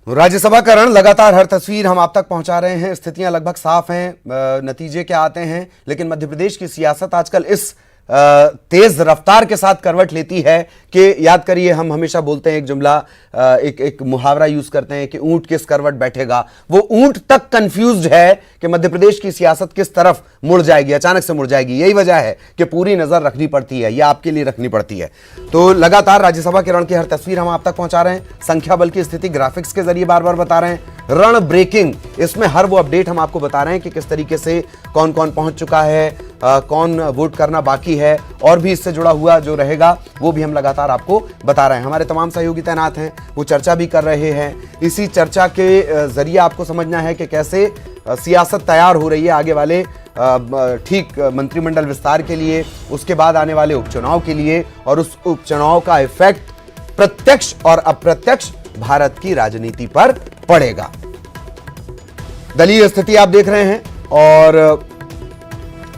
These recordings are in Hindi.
राज्यसभा का रण लगातार हर तस्वीर हम आप तक पहुंचा रहे हैं। स्थितियां लगभग साफ हैं, नतीजे क्या आते हैं, लेकिन मध्य प्रदेश की सियासत आजकल इस तेज रफ्तार के साथ करवट लेती है कि याद करिए, हम हमेशा बोलते हैं एक जुमला, एक मुहावरा यूज करते हैं कि ऊंट किस करवट बैठेगा। वो ऊंट तक कंफ्यूज्ड है कि मध्य प्रदेश की सियासत किस तरफ मुड़ जाएगी, अचानक से मुड़ जाएगी। यही वजह है कि पूरी नजर रखनी पड़ती है, या आपके लिए रखनी पड़ती है। तो लगातार राज्यसभा के रण की हर तस्वीर हम आप तक पहुंचा रहे हैं, संख्या बल की स्थिति ग्राफिक्स के जरिए बार बार बता रहे हैं। रण ब्रेकिंग, इसमें हर वो अपडेट हम आपको बता रहे हैं कि किस तरीके से कौन कौन पहुंच चुका है, कौन वोट करना बाकी है, और भी इससे जुड़ा हुआ जो रहेगा वो भी हम लगातार आपको बता रहे हैं। हमारे तमाम सहयोगी तैनात हैं, वो चर्चा भी कर रहे हैं। इसी चर्चा के जरिए आपको समझना है कि कैसे सियासत तैयार हो रही है आगे वाले ठीक मंत्रिमंडल विस्तार के लिए, उसके बाद आने वाले उपचुनाव के लिए, और उस उपचुनाव का इफेक्ट प्रत्यक्ष और अप्रत्यक्ष भारत की राजनीति पर पड़ेगा। दलीय स्थिति आप देख रहे हैं, और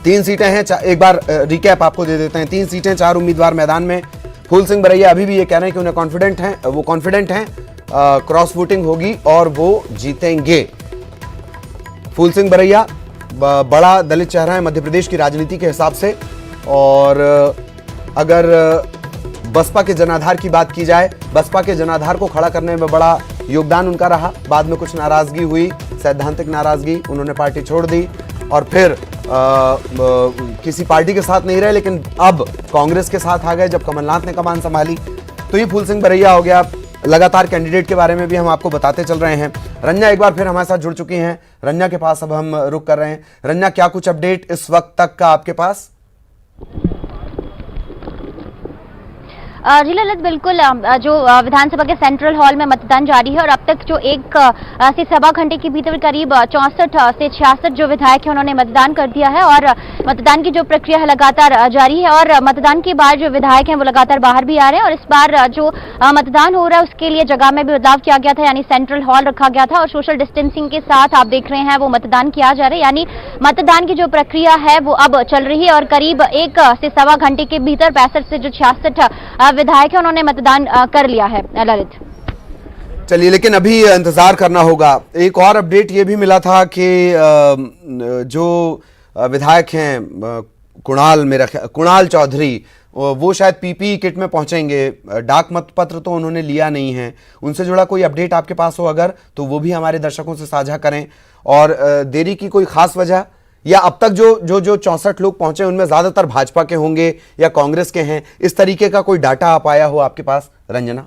3 सीटें हैं। एक बार रिकैप आपको दे देते हैं। 3 सीटें, 4 उम्मीदवार मैदान में। फूल सिंह बरैया अभी भी ये कह रहे हैं कि उन्हें कॉन्फिडेंट हैं, क्रॉस वोटिंग होगी और वो जीतेंगे। फूल सिंह बरैया बड़ा दलित चेहरा है मध्य प्रदेश की राजनीति के हिसाब से, और अगर बसपा के जनाधार की बात की जाए, बसपा के जनाधार को खड़ा करने में बड़ा योगदान उनका रहा। बाद में कुछ नाराजगी हुई, सैद्धांतिक नाराजगी, उन्होंने पार्टी छोड़ दी और फिर किसी पार्टी के साथ नहीं रहे, लेकिन अब कांग्रेस के साथ आ गए जब कमलनाथ ने कमान संभाली। तो ये फूल सिंह बरैया हो गया। लगातार कैंडिडेट के बारे में भी हम आपको बताते चल रहे हैं। रंजना एक बार फिर हमारे साथ जुड़ चुकी हैं। रंजना के पास अब हम रुक कर रहे हैं। रंजना, क्या कुछ अपडेट इस वक्त तक का आपके पास? जी ललित, बिल्कुल जो विधानसभा के सेंट्रल हॉल में मतदान जारी है, और अब तक जो 1 से सवा घंटे के भीतर करीब 64 से 66 जो विधायक हैं उन्होंने मतदान कर दिया है, और मतदान की जो प्रक्रिया है लगातार जारी है। और मतदान के बाद जो विधायक हैं वो लगातार बाहर भी आ रहे हैं, और इस बार जो मतदान हो रहा है उसके लिए जगह में भी बदलाव किया गया था, यानी सेंट्रल हॉल रखा गया था, और सोशल डिस्टेंसिंग के साथ आप देख रहे हैं वो मतदान किया जा रहा है। यानी मतदान की जो प्रक्रिया है वो अब चल रही है, और करीब 1 से सवा घंटे के भीतर 65 से जो 66 विधायक है उन्होंने मतदान कर लिया है। ललित, चलिए, लेकिन अभी इंतजार करना होगा। एक और अपडेट ये भी मिला था कि जो विधायक हैं कुणाल चौधरी, वो शायद पीपी किट में पहुंचेंगे। डाक मतपत्र तो उन्होंने लिया नहीं है। उनसे जुड़ा कोई अपडेट आपके पास हो अगर, तो वो भी हमारे दर्शकों से साझा करें। और देरी की कोई खास वजह, या अब तक जो 64 लोग पहुंचे उनमें ज्यादातर भाजपा के होंगे या कांग्रेस के हैं, इस तरीके का कोई डाटा आप आया हो आपके पास, रंजना?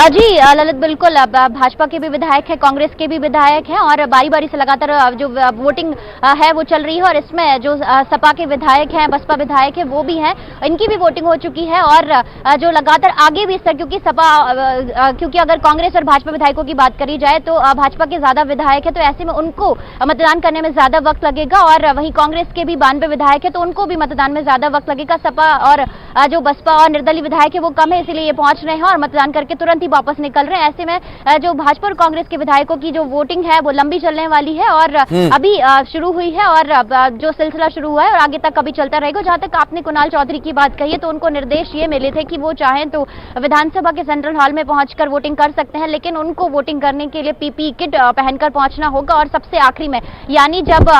जी ललित, बिल्कुल भाजपा के भी विधायक हैं, कांग्रेस के भी विधायक हैं, और बारी बारी से लगातार जो वोटिंग है वो चल रही है। और इसमें जो सपा के विधायक हैं, बसपा विधायक हैं, वो भी हैं, इनकी भी वोटिंग हो चुकी है। और जो लगातार आगे भी इस तरह, क्योंकि अगर कांग्रेस और भाजपा विधायकों की बात करी जाए तो भाजपा के ज्यादा विधायक है, तो ऐसे में उनको मतदान करने में ज्यादा वक्त लगेगा। और वहीं कांग्रेस के भी 92 विधायक है, तो उनको भी मतदान में ज्यादा वक्त लगेगा। सपा और जो बसपा और निर्दलीय विधायक है वो कम है, इसीलिए ये पहुंच रहे हैं और मतदान करके तुरंत वापस निकल रहे हैं। ऐसे में जो भाजपा और कांग्रेस के विधायकों की जो वोटिंग है वो लंबी चलने वाली है, और अभी शुरू हुई है, और जो सिलसिला शुरू हुआ है और आगे तक अभी चलता रहेगा। जहां तक आपने कुणाल चौधरी की बात कही है, तो उनको निर्देश ये मिले थे कि वो चाहें तो विधानसभा के सेंट्रल हॉल में पहुंचकर वोटिंग कर सकते हैं, लेकिन उनको वोटिंग करने के लिए पीपी किट पहनकर पहुंचना होगा। और सबसे आखिरी में, यानी जब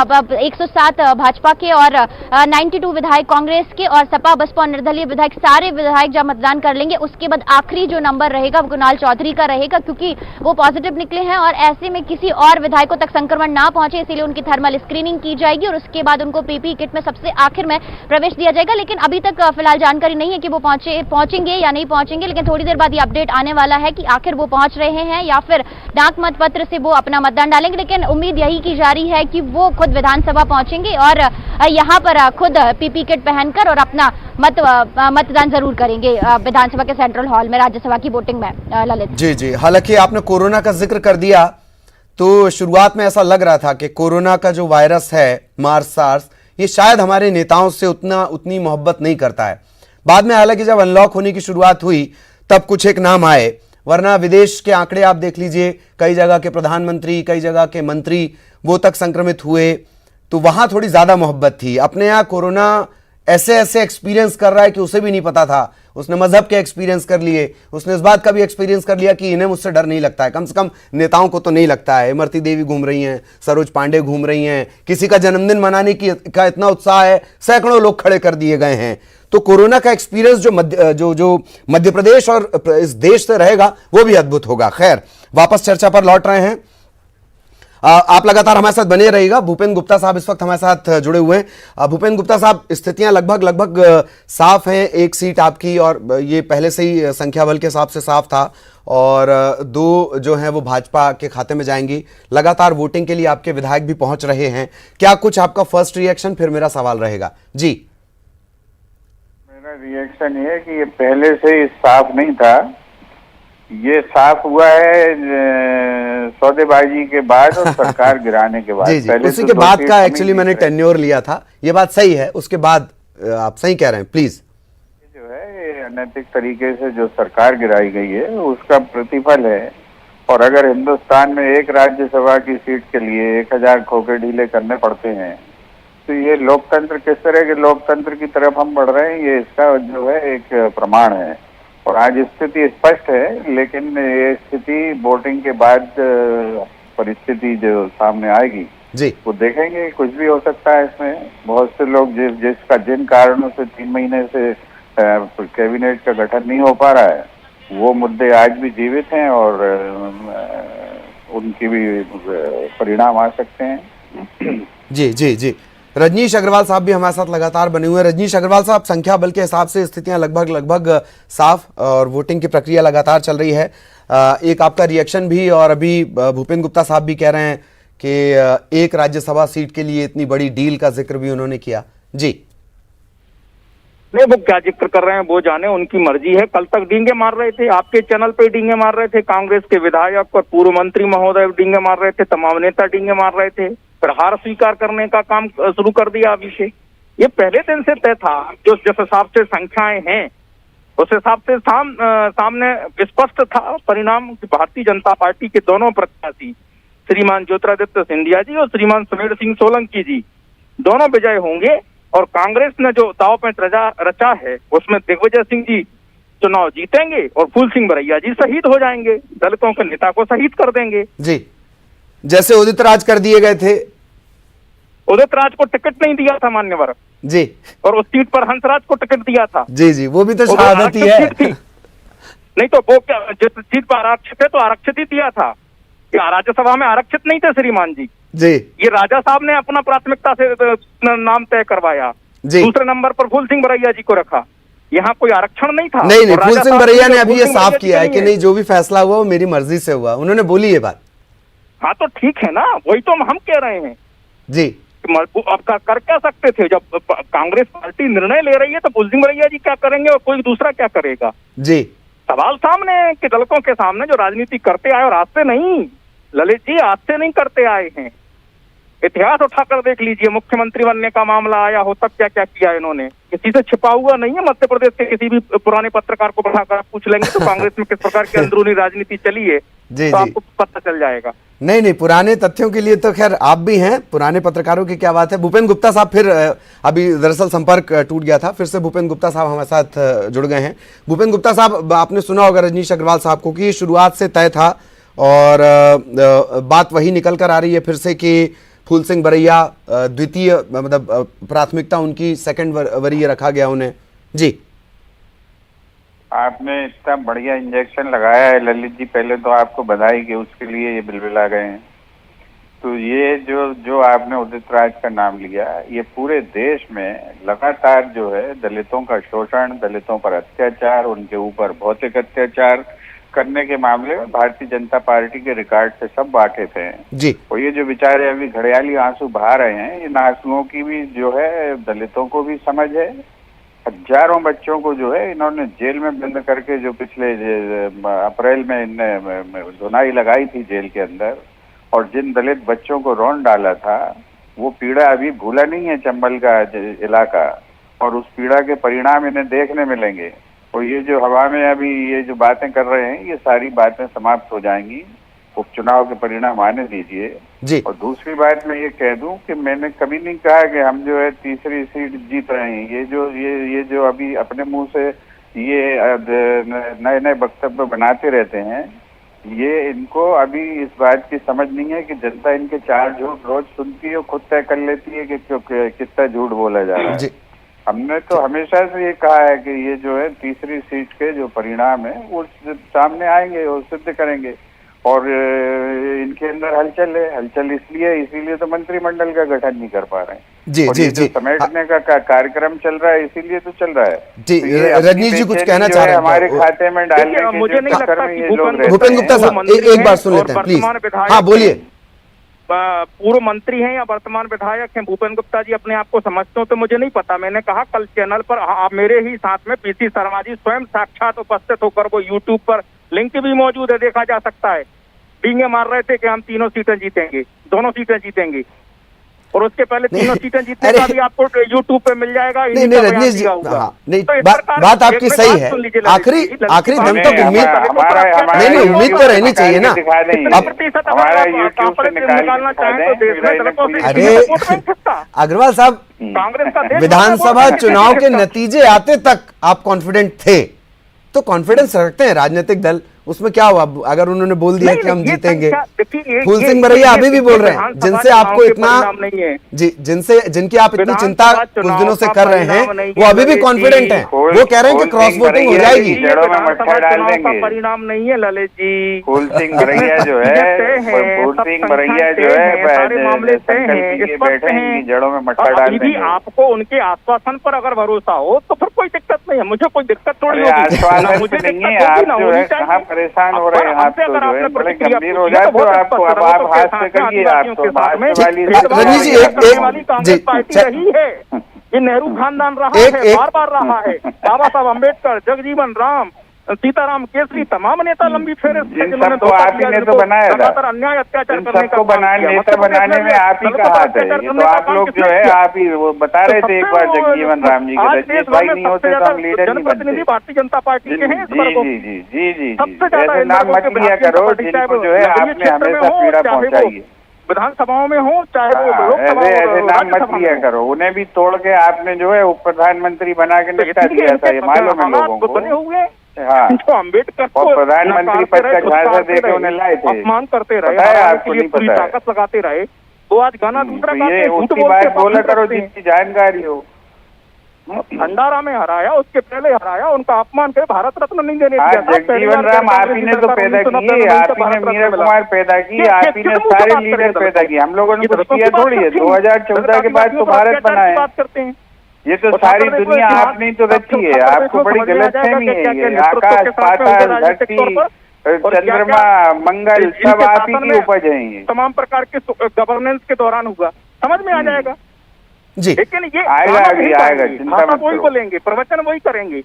107 भाजपा के और 92 विधायक कांग्रेस के और सपा बसपा और निर्दलीय विधायक, सारे विधायक जब मतदान कर लेंगे, उसके बाद आखिरी जो नंबर रहेगा वो कुणाल चौधरी का रहेगा, क्योंकि वो पॉजिटिव निकले हैं। और ऐसे में किसी और विधायकों तक संक्रमण ना पहुंचे, इसीलिए उनकी थर्मल स्क्रीनिंग की जाएगी, और उसके बाद उनको पीपी किट में सबसे आखिर में प्रवेश दिया जाएगा। लेकिन अभी तक फिलहाल जानकारी नहीं है कि वो पहुंचेंगे या नहीं पहुंचेंगे, लेकिन थोड़ी देर बाद ये अपडेट आने वाला है कि आखिर वो पहुंच रहे हैं या फिर डाक मतपत्र से वो अपना मतदान डालेंगे। लेकिन उम्मीद यही की जा रही है कि वो खुद विधानसभा पहुंचेंगे और यहाँ पर खुद पीपी किट पहनकर और अपना मतदान जरूर करेंगे विधानसभा के सेंट्रल हॉल में राज्यसभा की वोटिंग में। ललित जी, हालांकि आपने कोरोना का जिक्र कर दिया, तो शुरुआत में ऐसा लग रहा था कि कोरोना का जो वायरस है, सार्स, ये शायद हमारे नेताओं से उतनी मोहब्बत नहीं करता है। बाद में हालांकि जब अनलॉक होने की शुरुआत हुई तब कुछ एक नाम आए, वरना विदेश के आंकड़े आप देख लीजिए, कई जगह के प्रधानमंत्री, कई जगह के मंत्री वो तक संक्रमित हुए, तो वहां थोड़ी ज्यादा मोहब्बत थी। अपने यहाँ कोरोना ऐसे ऐसे एक्सपीरियंस कर रहा है कि उसे भी नहीं पता था। उसने मजहब के एक्सपीरियंस कर लिए, उसने इस बात का भी एक्सपीरियंस कर लिया कि इन्हें मुझसे डर नहीं लगता है, कम से कम नेताओं को तो नहीं लगता है। इमरती देवी घूम रही हैं, सरोज पांडे घूम रही हैं, किसी का जन्मदिन मनाने का इतना उत्साह है, सैकड़ों लोग खड़े कर दिए गए हैं। तो कोरोना का एक्सपीरियंस जो मध्य प्रदेश और इस देश से रहेगा वो भी अद्भुत होगा। खैर, वापस चर्चा पर लौट रहे हैं। आप लगातार हमारे साथ बने रहिएगा। भूपेंद्र गुप्ता साहब इस वक्त हमारे साथ जुड़े हुए हैं। भूपेंद्र गुप्ता साहब, स्थितियां लगभग साफ हैं। एक सीट आपकी, और ये पहले से ही संख्या बल के हिसाब से साफ था, और 2 जो हैं वो भाजपा के खाते में जाएंगी। लगातार वोटिंग के लिए आपके विधायक भी पहुंच रहे हैं। क्या कुछ आपका फर्स्ट रिएक्शन, फिर मेरा सवाल रहेगा जी। मेरा रिएक्शन ये है कि ये पहले से ही साफ नहीं था, ये साफ हुआ है सौदेबाजी के बाद और सरकार गिराने के बाद। जी जी, पहले उसी तो के 2 बाद सीट का हम एक्चुअली ही मैंने जीत रहे। टेन्योर लिया था, ये बात सही है। उसके बाद आप सही कह रहे हैं, प्लीज। जो है ये अनैतिक तरीके से जो सरकार गिराई गई है उसका प्रतिफल है। और अगर हिंदुस्तान में एक राज्यसभा की सीट के लिए 1000 खोखे ढीले करने पड़ते हैं, तो ये लोकतंत्र किस तरह के लोकतंत्र की तरफ हम बढ़ रहे हैं, ये इसका जो है एक प्रमाण है। और आज स्थिति स्पष्ट है, लेकिन ये स्थिति वोटिंग के बाद परिस्थिति जो सामने आएगी जी वो देखेंगे। कुछ भी हो सकता है इसमें। बहुत से लोग जिन कारणों से 3 महीने से कैबिनेट का गठन नहीं हो पा रहा है, वो मुद्दे आज भी जीवित हैं और उनकी भी परिणाम आ सकते हैं। जी जी जी। रजनीश अग्रवाल साहब भी हमारे साथ लगातार बने हुए हैं। रजनीश अग्रवाल साहब, संख्या बल के हिसाब से स्थितियां लगभग साफ और वोटिंग की प्रक्रिया लगातार चल रही है। एक आपका रिएक्शन भी, और अभी भूपेंद्र गुप्ता साहब भी कह रहे हैं कि एक राज्यसभा सीट के लिए इतनी बड़ी डील का जिक्र भी उन्होंने किया। जी नहीं, वो क्या जिक्र कर रहे हैं वो जाने, उनकी मर्जी है। कल तक डींगे मार रहे थे, आपके चैनल पे डींगे मार रहे थे, कांग्रेस के विधायक और पूर्व मंत्री महोदय डींगे मार रहे थे, तमाम नेता डींगे मार रहे थे। फिर हार स्वीकार करने का काम शुरू कर दिया अभी से। ये पहले दिन से तय था। जो जिस हिसाब से संख्याएं हैं उस हिसाब से सामने स्पष्ट था परिणाम। भारतीय जनता पार्टी के दोनों प्रत्याशी श्रीमान ज्योतिरादित्य सिंधिया जी और श्रीमान सुमेर सिंह सोलंकी जी दोनों विजय होंगे। और कांग्रेस ने जो दाव पेच रचा है उसमें दिग्विजय सिंह जी चुनाव जीतेंगे और फूल सिंह बरैया जी शहीद हो जाएंगे, दलितों के नेता को शहीद कर देंगे। जी, जैसे उदित राज कर दिए गए थे। उदित राज को टिकट नहीं दिया था मान्यवर जी, और उस सीट पर हंसराज को टिकट दिया था। जी जी, वो भी तो शहादत ही है। नहीं तो वो क्या, जिस सीट पर आरक्षित है तो आरक्षित ही दिया था। क्या राज्यसभा में आरक्षित नहीं थे श्रीमान जी? जी, ये राजा साहब ने अपना प्राथमिकता से नाम तय करवाया। दूसरे नंबर पर फूल सिंह बरैया जी को रखा। यहाँ कोई आरक्षण नहीं था। नहीं, फूल सिंह बरैया ने अभी ये साफ किया है कि नहीं, जो भी फैसला हुआ वो मेरी मर्जी से हुआ। उन्होंने बोली ये बात। हाँ तो ठीक है ना, वही तो हम कह रहे हैं जी। अब कर क्या सकते थे? जब कांग्रेस पार्टी निर्णय ले रही है तो फूल सिंह बरैया जी क्या करेंगे और कोई दूसरा क्या करेगा? जी, सवाल सामने है कि दलितों के सामने जो राजनीति करते आए, और आज से नहीं ललित जी, आज से नहीं करते आए हैं। इतिहास उठाकर देख लीजिए, मुख्यमंत्री बनने का मामला आया हो तब क्या क्या किया इन्होंने। किसी से छिपा हुआ नहीं है। मध्य प्रदेश के किसी भी पुराने पत्रकार को बढ़ाकर आप पूछ लेंगे तो कांग्रेस में किस प्रकार की अंदरूनी राजनीति चली है जी, तो आपको पता चल जाएगा। नहीं, पुराने तथ्यों के लिए तो खैर आप भी हैं, पुराने पत्रकारों की क्या बात है। भूपेंद्र गुप्ता साहब, फिर अभी दरअसल संपर्क टूट गया था, फिर से भूपेंद्र गुप्ता साहब हमारे साथ जुड़ गए हैं। भूपेंद्र गुप्ता साहब, आपने सुना होगा रजनीश अग्रवाल साहब को कि शुरुआत से तय था और बात वही निकल कर आ रही है फिर से कि फूल सिंह बरैया द्वितीय, मतलब प्राथमिकता उनकी सेकंड वरीय रखा गया उन्हें। जी, आपने इतना बढ़िया इंजेक्शन लगाया है ललित जी, पहले तो आपको बधाई कि उसके लिए ये बिलबिला गए हैं। तो ये जो आपने उदित राज का नाम लिया, ये पूरे देश में लगातार जो है दलितों का शोषण, दलितों पर अत्याचार, उनके ऊपर भौतिक अत्याचार करने के मामले में भारतीय जनता पार्टी के रिकॉर्ड से सब वाकिफ हैं जी। और ये जो बेचारे अभी घड़ियाली आंसू बहा रहे हैं, इन आंसुओं की भी जो है दलितों को भी समझ है। हजारों बच्चों को जो है इन्होंने जेल में बंद करके, जो पिछले अप्रैल में इनने धुनाई लगाई थी जेल के अंदर, और जिन दलित बच्चों को रौंद डाला था, वो पीड़ा अभी भूला नहीं है चंबल का इलाका, और उस पीड़ा के परिणाम इन्हें देखने मिलेंगे। और ये जो हवा में अभी ये जो बातें कर रहे हैं, ये सारी बातें समाप्त हो जाएंगी उपचुनाव के परिणाम आने दीजिए जी और दूसरी बात मैं ये कह दूं कि मैंने कभी नहीं कहा कि हम जो है तीसरी सीट जीत रहे हैं। ये जो अभी अपने मुंह से ये नए नए वक्तव्य बनाते रहते हैं, ये इनको अभी इस बात की समझ नहीं है कि जनता इनके चार झूठ रोज सुनती है, खुद तय कर लेती है कि कितना झूठ बोला जा रहा है। जी हमने तो हमेशा से ये कहा है कि ये जो है तीसरी सीट के जो परिणाम है वो सामने आएंगे और सिद्ध करेंगे और इनके अंदर हलचल है। हलचल इसीलिए तो मंत्रिमंडल का गठन नहीं कर पा रहे हैं। जी और जी ये जो जी समेटने का कार्यक्रम चल रहा है इसीलिए तो चल रहा है। जी तो ये अपनी रजनीश जी कुछ बेचैनी कहना जो चाह है रहे हमारे हैं। खाते में डालने देखिए, के मुझे जो नहीं लगता चक्कर में कि ये लोग भूपेंद्र रहते भूपेंद्र हैं। गुप्ता साहब एक बात सुन लेते हैं प्लीज। हाँ बोलिए। पूर्व मंत्री हैं या वर्तमान विधायक हैं भूपेंद्र गुप्ता जी अपने आप को समझते हो तो मुझे नहीं पता। मैंने कहा कल चैनल पर आप मेरे ही साथ में पीसी शर्मा जी स्वयं साक्षात उपस्थित होकर वो यूट्यूब पर लिंक भी मौजूद है, देखा जा सकता है। डींगे मार रहे थे कि हम तीनों सीटें जीतेंगे, दोनों सीटें जीतेंगे और उसके पहले तीनों सीटें जीतने का भी आपको यूट्यूब पे मिल जाएगा। नहीं नहीं रजनीश जी, हाँ नहीं बात आपकी सही है। आखिरी दम तक उम्मीद नहीं उम्मीद तो रहनी चाहिए ना। अरे अग्रवाल साहब, कांग्रेस का विधानसभा चुनाव के नतीजे आते तक आप कॉन्फिडेंट थे तो कॉन्फिडेंस रखते हैं राजनीतिक दल, उसमें क्या हुआ अगर उन्होंने बोल दिया कि हम जीतेंगे। फूल सिंह बरैया अभी भी बोल रहे हैं जिनसे आपको इतना जी जिनकी आप इतनी चिंता कुछ दिनों से कर रहे हैं वो अभी भी कॉन्फिडेंट हैं। वो कह रहे हैं कि क्रॉस वोटिंग हो जाएगी। जड़ों में मट्ठा डाल देंगे। परिणाम नहीं है ललित जी। फूल सिंह बरैया जो है सारे मामले बैठे जड़ों में मट्ठा डाल देंगे। आपको उनके आश्वासन पर अगर भरोसा हो तो फिर कोई दिक्कत नहीं है, मुझे कोई दिक्कत थोड़ी होगी। मुझे नहीं आप जो है कहाँ परेशान हो रहे हैं, आप तो जो है बड़े गंभीर हो जाते हो। आपको अब आप हाथ से करिए, आप तो रजनीश जी कांग्रेस पार्टी रही है, ये नेहरू खानदान रहा है, बार बार रहा है। बाबा साहब अम्बेडकर, जगजीवन राम, सीताराम केसरी, तमाम नेता लंबी फेरे सबको आप ही ने तो बनाया था। अन्याय अत्याचार सबको नेता बनाने में आप ही का हाथ है। ये तो आप लोग जो है आप ही वो बता रहे थे एक बार जगजीवन राम जी के भाई नहीं होते तो हम लीडर नहीं बनते। भारतीय जनता पार्टी के हैं। जी ऐसे नाम मत लिया करो जिनको जो है आपने हमेशा पीड़ा पहुंचाई है। विधानसभाओं में हो चाहे वो ऐसे नाम मत लिया करो। उन्हें भी तोड़ के आपने जो है उप प्रधानमंत्री बना के निपटा दिया था, ये मालूम है लोगों को। बने हुए हाँ, अम्बेडकर और प्रधानमंत्री पद का झांसा देके उन्हें लाए थे, अपमान करते रहे, आपको नहीं पूरी ताकत लगाते रहे। तो आज गाना दूसरा ये उसकी बात बोला करो जिसकी जानकारी हो। भंडारा में हराया, उसके पहले हराया, उनका अपमान करे, भारत रत्न नहीं देने दिया। जगजीवन राम आप ही ने तो पैदा किए, आप ही ने मीरा कुमार पैदा की, आप ही ने सारे लीडर पैदा किए। हम लोगों ने कुछ किया थोड़ी है। 2014 के बाद तो भारत बना है। बात करते हैं ये तो सारी दुनिया आपने तो रची है। आपको बड़ी गलतफहमी है। ये आकाश पाताल धरती चंद्रमा मंगल सब आप ही की उपज है। ये तमाम प्रकार के गवर्नेंस के दौरान हुआ, समझ में आ जाएगा जी। लेकिन ये आएगा चिंता मत वही बोलेंगे, प्रवचन वही करेंगे।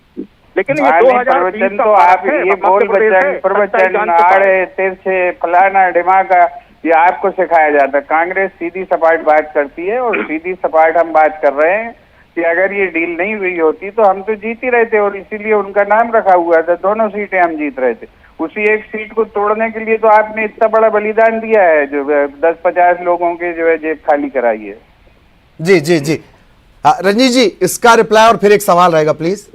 लेकिन ये प्रवचन तो आप ये बोल बचन प्रवचन आड़े तिरछे फलाना ढिमाका ये आपको सिखाया जाता है। कांग्रेस सीधी सपाट बात करती है और सीधी सपाट हम बात कर रहे हैं कि अगर ये डील नहीं हुई होती तो हम तो जीत ही रहे थे और इसीलिए उनका नाम रखा हुआ था। दोनों सीटें हम जीत रहे थे। उसी एक सीट को तोड़ने के लिए तो आपने इतना बड़ा बलिदान दिया है, जो 10-50 लोगों के जो है जेब खाली कराई है। जी जी जी रजनीश जी इसका रिप्लाई और फिर एक सवाल रहेगा प्लीज।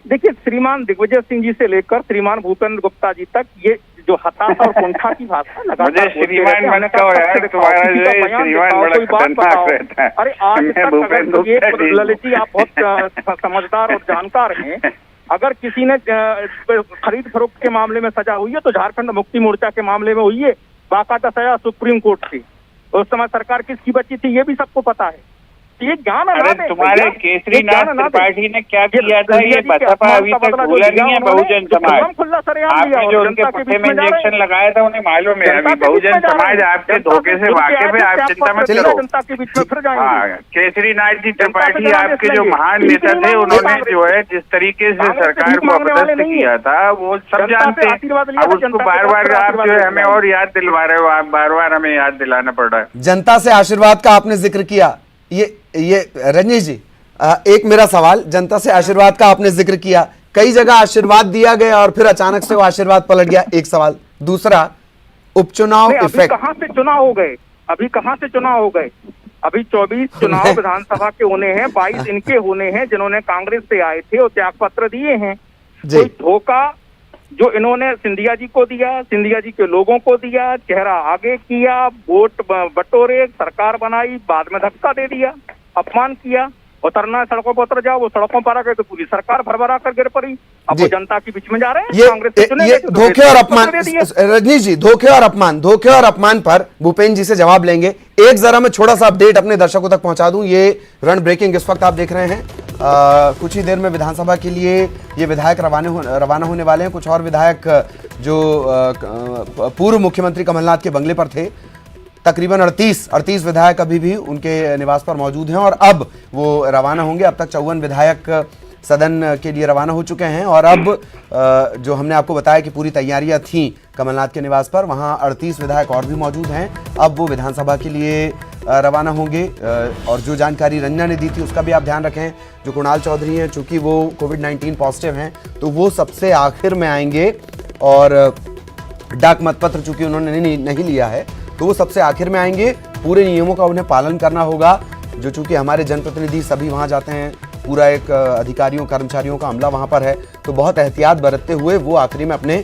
देखिए श्रीमान दिग्विजय सिंह जी से लेकर श्रीमान भूपेंद्र गुप्ता जी तक ये जो हताशा और कुंठा की भाषा मुझे श्रीमान मत कहो यार, तुम्हारा जो है श्रीमान बड़ा खतरनाक रहता है। अरे आज तक ललित जी आप बहुत समझदार और जानकार हैं। अगर किसी ने खरीद फरोख्त के मामले में सजा हुई है तो झारखंड मुक्ति मोर्चा के मामले में हुई है। बाकायदा सजा सुप्रीम कोर्ट से। उस समय सरकार किसकी बची थी ये भी सबको पता है। ये ज्ञान तुम्हारे केसरीनाथ त्रिपाठी ने क्या किया था ये बसपा अभी तक भूला नहीं है। बहुजन समाज आपने जो उनके पट्टे में इंजेक्शन लगाया था उन्हें मालूम है। अभी बहुजन समाज आपके धोखे से वाकिफ है, आप चिंता मत करो। हाँ, केसरीनाथ जी त्रिपाठी आपके जो महान नेता थे उन्होंने जो है जिस तरीके से सरकार को अपदस्थ किया था वो सब जानते हैं। अब उसको बार बार आप जो है हमें और याद दिलवा रहे हो, आप बार बार हमें याद दिलाना पड़ रहा है। जनता से आशीर्वाद का आपने जिक्र किया, ये रजनीश जी एक मेरा सवाल, जनता से आशीर्वाद का आपने जिक्र किया, कई जगह आशीर्वाद दिया गया और फिर अचानक से वो आशीर्वाद पलट गया, एक सवाल। दूसरा उपचुनाव अभी इफेक्ट। कहाँ से चुनाव हो गए, अभी कहाँ से चुनाव हो गए? अभी 24 चुनाव विधानसभा के होने हैं, 22 इनके होने हैं जिन्होंने कांग्रेस से आए थे और त्याग पत्र दिए हैं। कोई धोखा जो इन्होंने सिंधिया जी को दिया, सिंधिया जी के लोगों को दिया, चेहरा आगे किया, वोट बटोरे, सरकार बनाई, बाद में धक्का दे दिया, अपमान किया। उतरना है सड़कों पर उतर जाओ, वो सड़कों पर आ गए तो पूरी सरकार भरभरा कर गिर पड़ी। अब वो जनता के बीच में जा रहे हैं, कांग्रेस से चुने ये गए, धोखे और अपमान, रजनीश जी, धोखे और अपमान पर भूपेंद्र जी से जवाब लेंगे। एक जरा मैं छोटा सा अपडेट अपने दर्शकों तक पहुंचा दूं। ये रण ब्रेकिंग इस वक्त आप देख रहे हैं। कुछ ही देर में विधानसभा के लिए ये विधायक रवाना होने वाले हैं। कुछ और विधायक जो पूर्व मुख्यमंत्री कमलनाथ के बंगले पर थे, तकरीबन 38 विधायक अभी भी उनके निवास पर मौजूद हैं और अब वो रवाना होंगे। अब तक 54 विधायक सदन के लिए रवाना हो चुके हैं और अब जो हमने आपको बताया कि पूरी तैयारियां थीं कमलनाथ के निवास पर, वहां 38 विधायक और भी मौजूद हैं। अब वो विधानसभा के लिए रवाना होंगे और जो जानकारी रंजना ने दी थी उसका भी आप ध्यान रखें। जो कुणाल चौधरी हैं, चूंकि वो कोविड-19 पॉजिटिव हैं, तो वो सबसे आखिर में आएंगे और डाक मतपत्र चूंकि उन्होंने नहीं लिया है तो वो सबसे आखिर में आएंगे। पूरे नियमों का उन्हें पालन करना होगा, जो चूंकि हमारे जनप्रतिनिधि सभी वहां जाते हैं, पूरा एक अधिकारियों कर्मचारियों का अमला वहां पर है, तो बहुत एहतियात बरतते हुए वो आखिरी में अपने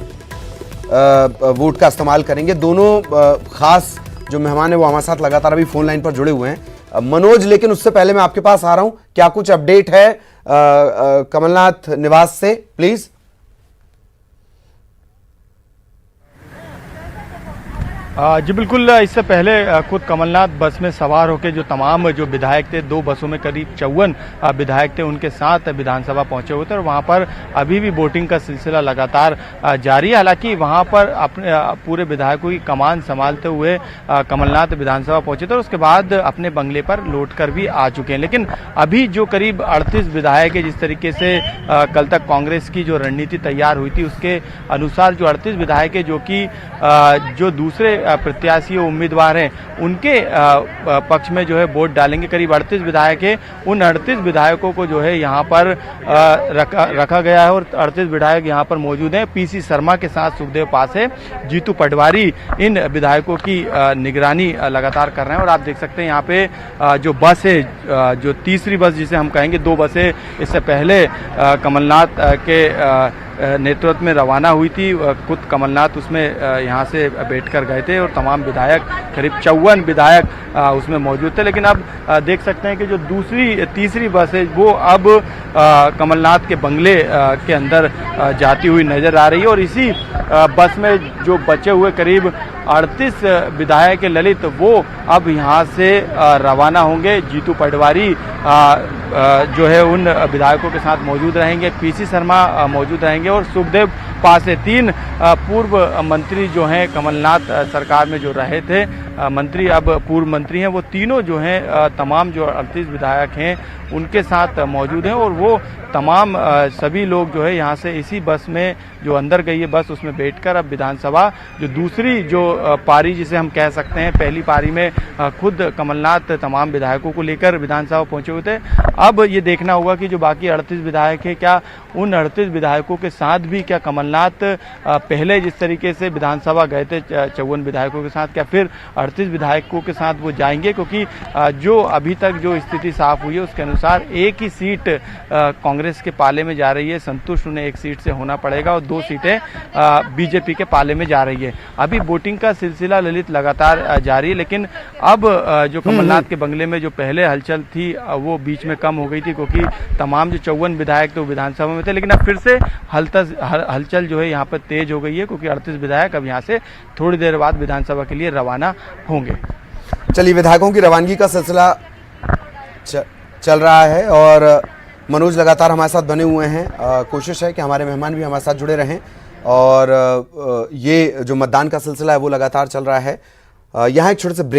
वोट का इस्तेमाल करेंगे। दोनों खास जो मेहमान है वो हमारे साथ लगातार अभी फोन लाइन पर जुड़े हुए हैं। मनोज, लेकिन उससे पहले मैं आपके पास आ रहा हूं, क्या कुछ अपडेट है कमलनाथ निवास से, प्लीज? जी बिल्कुल, इससे पहले खुद कमलनाथ बस में सवार होकर जो तमाम जो विधायक थे, 2 बसों में करीब 54 विधायक थे, उनके साथ विधानसभा पहुंचे हुए थे और वहां पर अभी भी वोटिंग का सिलसिला लगातार जारी है। हालांकि वहां पर अपने पूरे विधायकों की कमान संभालते हुए कमलनाथ विधानसभा पहुंचे थे और उसके बाद अपने बंगले पर लौट कर भी आ चुके हैं। लेकिन अभी जो करीब 38 विधायक है, जिस तरीके से कल तक कांग्रेस की जो रणनीति तैयार हुई थी उसके अनुसार जो 38 विधायक है, जो कि जो दूसरे प्रत्याशी उम्मीदवार हैं उनके पक्ष में जो है वोट डालेंगे। करीब 38 विधायक हैं, उन 38 विधायकों को जो है यहाँ पर रखा गया है और 38 विधायक यहाँ पर मौजूद हैं। पीसी शर्मा के साथ सुखदेव पासे, जीतू पटवारी इन विधायकों की निगरानी लगातार कर रहे हैं। और आप देख सकते हैं यहाँ पे जो बस है, जो तीसरी बस जिसे हम कहेंगे, 2 बसें इससे पहले कमलनाथ के नेतृत्व में रवाना हुई थी। खुद कमलनाथ उसमें यहाँ से बैठकर गए थे और तमाम विधायक, करीब 54 विधायक उसमें मौजूद थे। लेकिन अब देख सकते हैं कि जो तीसरी बस है वो अब कमलनाथ के बंगले के अंदर जाती हुई नजर आ रही है और इसी बस में जो बचे हुए करीब 38 विधायक ललित, वो अब यहाँ से रवाना होंगे। जीतू पटवारी जो है उन विधायकों के साथ मौजूद रहेंगे, पीसी शर्मा मौजूद रहेंगे और सुखदेव पासे, 3 पूर्व मंत्री जो हैं कमलनाथ सरकार में जो रहे थे मंत्री, अब पूर्व मंत्री हैं, वो तीनों जो हैं तमाम जो 38 विधायक हैं उनके साथ मौजूद हैं और वो तमाम सभी लोग जो है यहाँ से इसी बस में जो अंदर गई है बस, उसमें बैठकर अब विधानसभा जो दूसरी जो पारी जिसे हम कह सकते हैं, पहली पारी में खुद कमलनाथ तमाम विधायकों को लेकर विधानसभा पहुंचे हुए थे। अब ये देखना होगा कि जो बाकी 38 विधायक हैं, क्या उन 38 विधायकों के साथ भी क्या कमलनाथ पहले जिस तरीके से विधानसभा गए थे 54 विधायकों के साथ, क्या फिर 38 विधायकों के साथ वो जाएंगे? क्योंकि जो अभी तक जो स्थिति साफ हुई है उसके अनुसार एक ही सीट कांग्रेस के पाले में जा रही है। संतुष्ट उन्हें एक सीट से होना पड़ेगा और 2 सीटें बीजेपी के पाले में जा रही है। अभी वोटिंग का सिलसिला ललित लगातार जारी है, लेकिन अब जो कमलनाथ के बंगले में जो पहले हलचल थी वो बीच में कम हो गई थी, क्योंकि तमाम जो 54 विधायक तो विधानसभा में थे। लेकिन अब फिर से हलचल जो है यहाँ पर तेज हो गई है, क्योंकि 38 विधायक अब यहाँ से थोड़ी देर बाद विधानसभा के लिए रवाना होंगे। चलिए, विधायकों की रवानगी का सिलसिला चल रहा है और मनोज लगातार हमारे साथ बने हुए हैं। कोशिश है कि हमारे मेहमान भी हमारे साथ जुड़े रहें और ये जो मतदान का सिलसिला है वो लगातार चल रहा है। यहाँ एक छोटे से